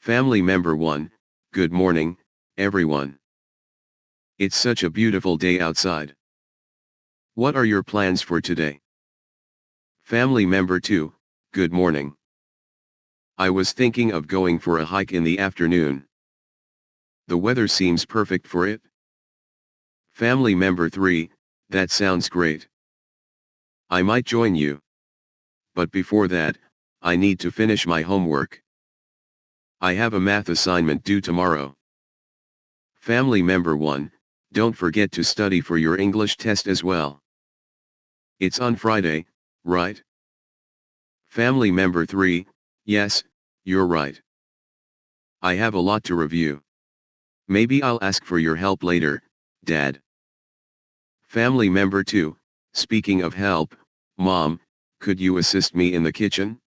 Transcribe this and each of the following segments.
Family member 1, good morning, everyone. It's such a beautiful day outside. What are your plans for today? Family member 2, good morning. I was thinking of going for a hike in the afternoon. The weather seems perfect for it. Family member 3, that sounds great. I might join you. But before that, I need to finish my homework. I have a math assignment due tomorrow. Family member 1, don't forget to study for your English test as well. It's on Friday, right? Family member 3, yes, you're right. I have a lot to review. Maybe I'll ask for your help later, Dad. Family member 2, speaking of help, Mom, could you assist me in the kitchen?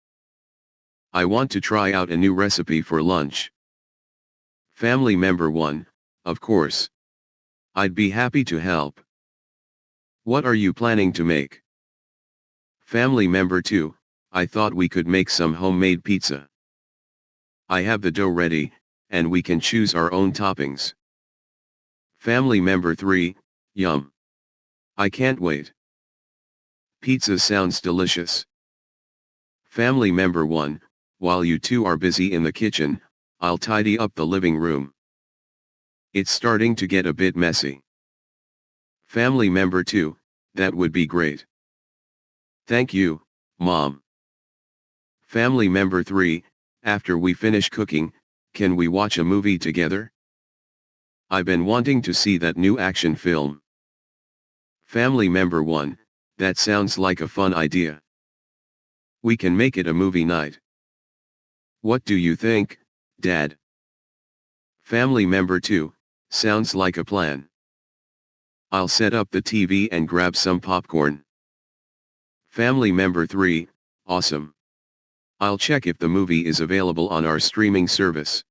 I want to try out a new recipe for lunch. Family member 1, of course. I'd be happy to help. What are you planning to make? Family member 2, I thought we could make some homemade pizza. I have the dough ready, and we can choose our own toppings. Family member 3, yum. I can't wait. Pizza sounds delicious. Family member 1, while you two are busy in the kitchen, I'll tidy up the living room. It's starting to get a bit messy. Family member 2, that would be great. Thank you, Mom. Family member 3, after we finish cooking, can we watch a movie together? I've been wanting to see that new action film. Family member 1, that sounds like a fun idea. We can make it a movie night. What do you think, Dad? Family member 2, sounds like a plan. I'll set up the TV and grab some popcorn. Family member 3, awesome. I'll check if the movie is available on our streaming service.